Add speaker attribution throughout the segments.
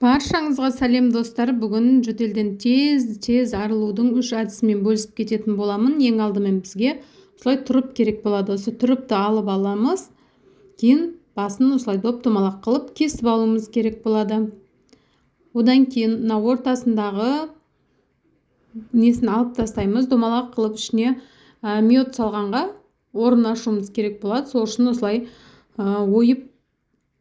Speaker 1: Баршаңызға сәлем достар. Бүгін жөтелден тез арылудың 3 әдісімен бөлісіп кететін боламын. Ең алдымен бізге осылай тұрып керек болады. Осы тұрыпты алып аламыз. Кейін басын осылай доп-домалақ қылып кесіп алуымыз керек болады. Одан кейін мына ортасындағы несін алып тастаймыз. Домалақ қылып ішіне мед салғанға орын ашуымыз керек болады. Сол үшін осылай ойып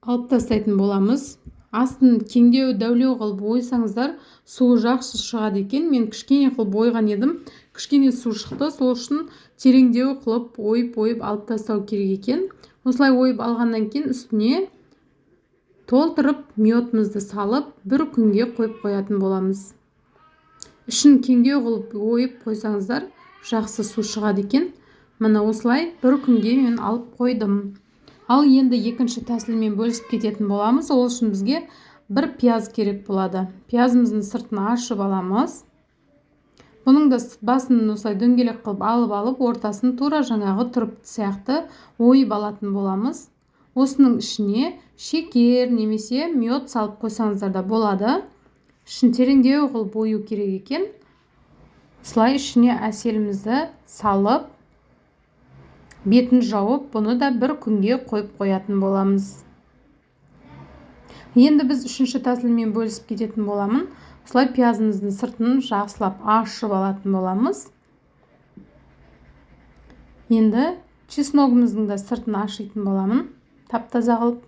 Speaker 1: алып тастайтын боламыз. Астын кеңдеу дәулеу қылып ойсаңыздар суы жақсы шығады екен. Мен кішкене қылып ойған едім. Кішкене су шықты. Сол үшін тереңдеу қылып ойып алып тастау керек екен. Осылай ойып алғаннан кейін үстіне толтырып медімізді салып бір күнге қойып қоятын боламыз. Ішін кеңдеу қылып ойып қойсаңыздар жақсы су шығады екен. Мына осылай бір күнге мен алып қойдым. Ал енді екінші тәсілмен бөлісіп кететін боламыз. Ол үшін бізге бір пияз керек болады. Пиязымыздың сыртын ашып аламыз. Бұның да басын осылай дөңгелек қылып алып, ортасын тура жаңағы тұрып сияқты ойып алатын боламыз. Осының ішіне шекер немесе мед салып қойсаңыздар да болады. Ішін тереңдеу қылып ою керек екен. Осылай ішіне әселімізді салып, бетін жауып, бұны да бір күнге қойып қоятын боламыз. Енді біз үшінші тәсілмен бөлісіп кететін боламын. Осылай пиязымыздың сыртын жақсылап ашып алатын боламыз. Енді чесногымыздың да сыртын ашитын боламын. Тап-таза қылып.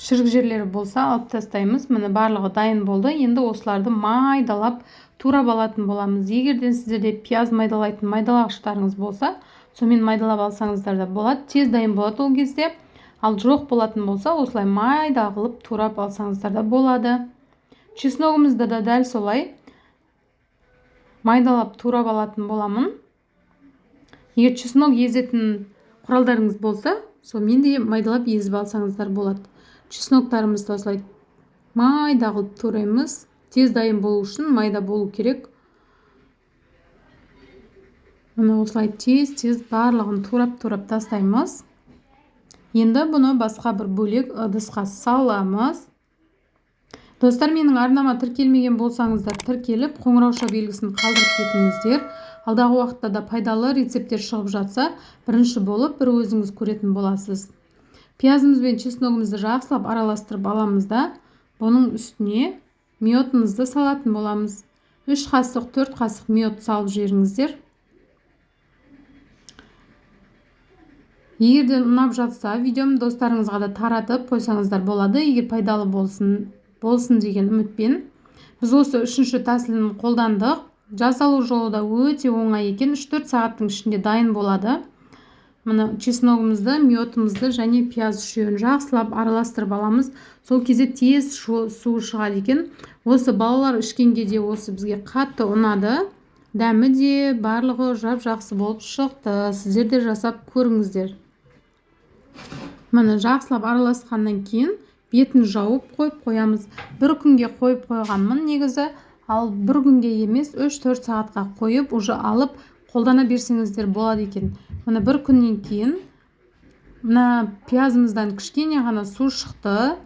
Speaker 1: Шірік жерлері болса алып тастаймыз. Міне барлығы дайын болды. Енді осыларды майдалап турап алатын боламыз. Егерден сіздерде пияз майдалайтын майдалағыштарыңыз болса, сонымен майдалап алсаңыздар да болады. Тез дайын болады ол кезде. Ал жоқ болатын болса, осылай майда қылып турап алсаңыздар да болады. Чесногымызды да дәл солай майдалап турап алатын боламын. Егер чеснок езетін құралдарыңыз болса, сонымен де майдалап езіп алсаңыздар болады. Чесноктарымызды осылай майда қылып тураймыз. Тез дайын болу үшін майда болу керек. Мұны осылай тез барлығын турап тастаймыз. Енді бұны басқа бір бөлек ыдысқа саламыз. Достар, менің арнама тіркелмеген болсаңыздар, тіркеліп, қоңырауша белгісін қалдырып кетіңіздер. Алдағы уақытта да пайдалы рецепттер шығып жатса, бірінші болып бір өзіңіз көретін боласыз. Пиязымыз бен чесногымызды жақсылап араластырып аламыз да, бұның үстіне медімізді салатын боламыз. 3 қасық, 4 қасық мед салып жіберіңіздер. Егер де ұнап жатса, видеом достарыңызға да таратып қойсаңыздар болады. Егер пайдалы болсын деген үмітпен. Біз осы үшінші тәсілін қолдандық. Жасалу жолы да өте оңай екен. 3-4 сағаттың ішінде дайын болады. Мына чесногымызды, медімізді және пияз үшеуін жақсылап араластырып аламыз. Сол кезде тез су шығады екен. Осы балалар ішкенге де осы бізге қатты ұнады. Дәмі де барлығы жақсы болып шықты. Сіздер де жасап көріңіздер. Мына жақсылап араласқаннан кейін бетін жауып қойып қоямыз. Бір күнге қойып қойғанмын негізі. Ал бір күнге емес 3-4 сағатқа қойып, уже алып қолдана берсеңіздер болады екен. Мына бір күннен кейін мына пиязымыздан кішкене ғана су шықты.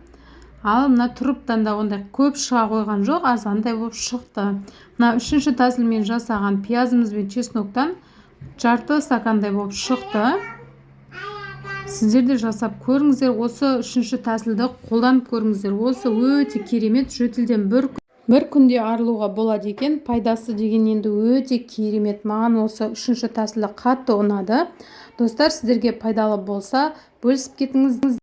Speaker 1: Ал мына тұрыптан да ондай көп шыға қойған жоқ, азғандай болып шықты. Мына үшінші тәсілмен жасаған пиязымыз бен чесноктан жарты стакандай болып шықты. Сіздер де жасап көріңіздер. Осы үшінші тәсілді қолданып көріңіздер. Осы өте керемет, жөтелден бір күнде арылуға болады екен. Пайдасы деген енді өте керемет. Маған осы үшінші тәсілі қатты ұнады. Достар, сіздерге пайдалы болса, бөлісіп кетіңіз.